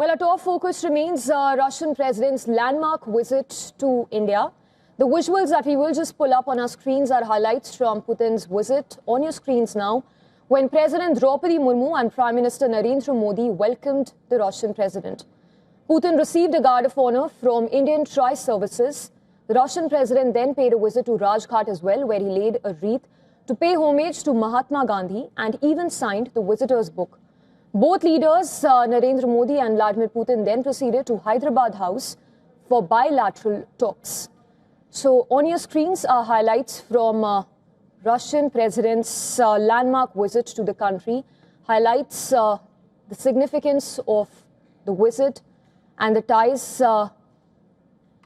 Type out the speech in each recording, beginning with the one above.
Well, our top focus remains Russian President's landmark visit to India. The visuals that we will just pull up on our screens are highlights from Putin's visit on your screens now, when President Draupadi Murmu and Prime Minister Narendra Modi welcomed the Russian President. Putin received a guard of honor from Indian Tri-Services. The Russian President then paid a visit to Rajghat as well, where he laid a wreath to pay homage to Mahatma Gandhi and even signed the visitor's book. Both leaders, Narendra Modi and Vladimir Putin, then proceeded to Hyderabad House for bilateral talks. So on your screens are highlights from Russian President's landmark visit to the country, highlights the significance of the visit and the ties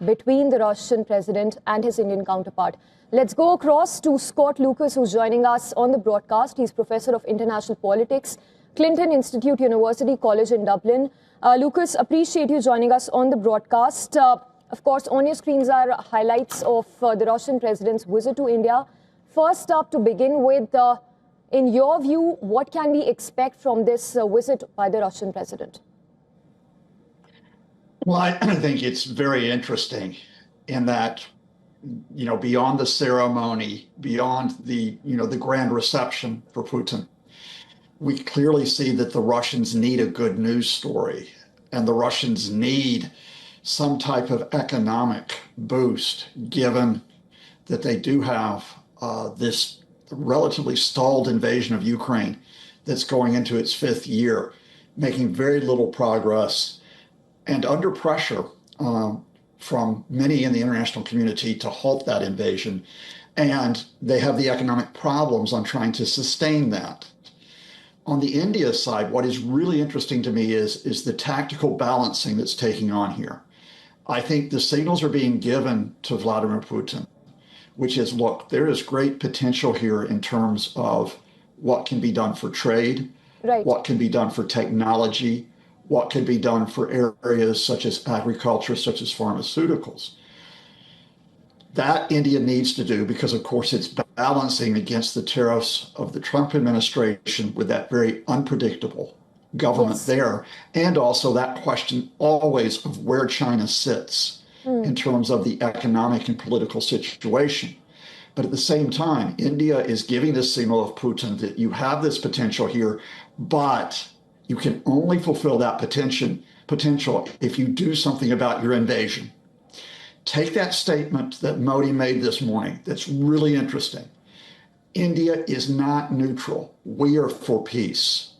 between the Russian President and his Indian counterpart. Let's go across to Scott Lucas, who's joining us on the broadcast. He's Professor of International Politics, Clinton Institute University College in Dublin. Lucas, appreciate you joining us on the broadcast. Of course, on your screens are highlights of the Russian President's visit to India. First up, to begin with, in your view, what can we expect from this visit by the Russian President? Well, I think it's very interesting in that, beyond the ceremony, beyond the grand reception for Putin, we clearly see that the Russians need a good news story, and the Russians need some type of economic boost, given that they do have this relatively stalled invasion of Ukraine that's going into its fifth year, making very little progress and under pressure from many in the international community to halt that invasion. And they have the economic problems on trying to sustain that. On the India side, what is really interesting to me is the tactical balancing that's taking on here. I think the signals are being given to Vladimir Putin, which is, look, there is great potential here in terms of what can be done for trade, right, what can be done for technology, what can be done for areas such as agriculture, such as pharmaceuticals. That India needs to do because, of course, it's balancing against the tariffs of the Trump administration with that very unpredictable government there, and also that question always of where China sits in terms of the economic and political situation. But at the same time, India is giving the signal of Putin that you have this potential here, but you can only fulfill that potential if you do something about your invasion. Take that statement that Modi made this morning. That's really interesting. India is not neutral. We are for peace.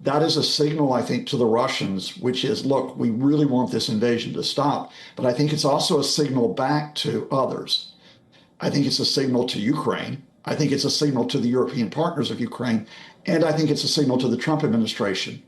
That is a signal, I think, to the Russians, which is, look, we really want this invasion to stop. But I think it's also a signal back to others. I think it's a signal to Ukraine. I think it's a signal to the European partners of Ukraine. And I think it's a signal to the Trump administration,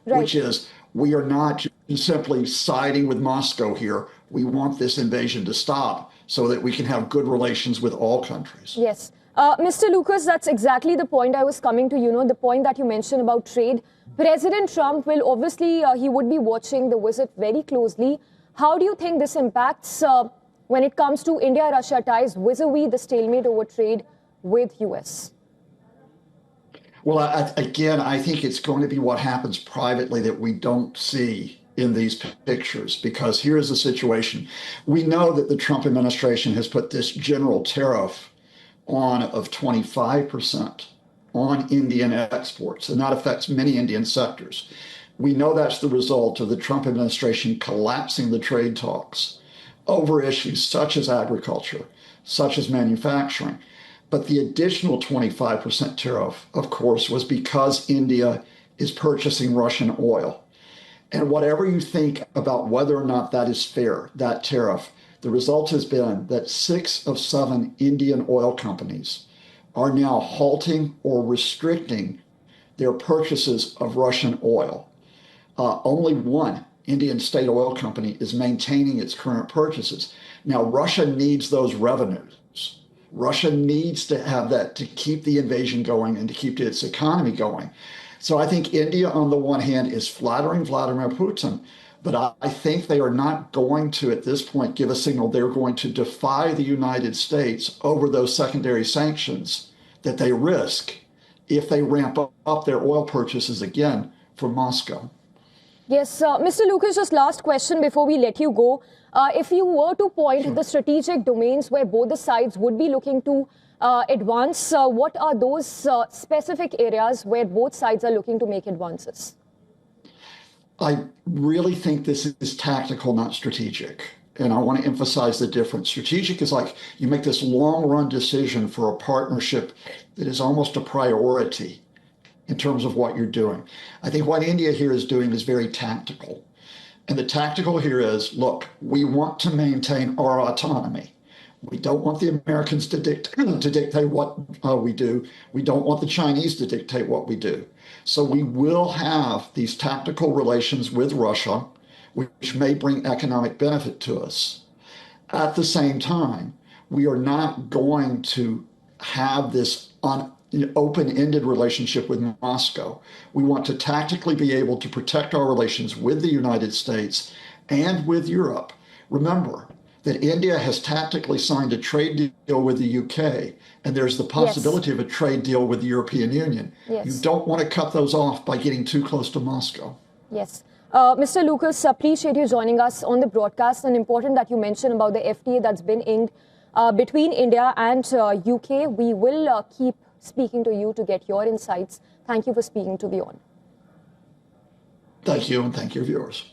right, which is we are not simply siding with Moscow here. We want this invasion to stop so that we can have good relations with all countries. Yes. Mr. Lucas, that's exactly the point I was coming to, the point that you mentioned about trade. President Trump will obviously, he would be watching the visit very closely. How do you think this impacts when it comes to India-Russia ties vis-a-vis the stalemate over trade with US? Well, again, I think it's going to be what happens privately that we don't see in these pictures, because here's the situation. We know that the Trump administration has put this general tariff on of 25% on Indian exports, and that affects many Indian sectors. We know that's the result of the Trump administration collapsing the trade talks over issues such as agriculture, such as manufacturing. But the additional 25% tariff, of course, was because India is purchasing Russian oil. And whatever you think about whether or not that is fair, that tariff, the result has been that 6 of 7 Indian oil companies are now halting or restricting their purchases of Russian oil. Only one Indian state oil company is maintaining its current purchases. Now, Russia needs those revenues. Russia needs to have that to keep the invasion going and to keep its economy going. So I think India, on the one hand, is flattering Vladimir Putin, but I think they are not going to, at this point, give a signal they're going to defy the United States over those secondary sanctions that they risk if they ramp up their oil purchases again from Moscow. Yes, Mr. Lucas, just last question before we let you go. If you were to point the strategic domains where both the sides would be looking to advance, what are those specific areas where both sides are looking to make advances? I really think this is tactical, not strategic. And I want to emphasize the difference. Strategic is like you make this long run decision for a partnership that is almost a priority in terms of what you're doing. I think what India here is doing is very tactical. And the tactical here is, look, we want to maintain our autonomy. We don't want the Americans to dictate what we do. We don't want the Chinese to dictate what we do. So we will have these tactical relations with Russia, which may bring economic benefit to us. At the same time, we are not going to have this open-ended relationship with Moscow. We want to tactically be able to protect our relations with the United States and with Europe. Remember that India has tactically signed a trade deal with the UK, and there's the possibility of a trade deal with the European Union. You don't want to cut those off by getting too close to Moscow. Yes. Mr. Lucas, appreciate you joining us on the broadcast, and important that you mentioned about the FTA that's been inked between India and UK. We will keep speaking to you to get your insights. Thank you for speaking to WION. Thank you, and thank your viewers.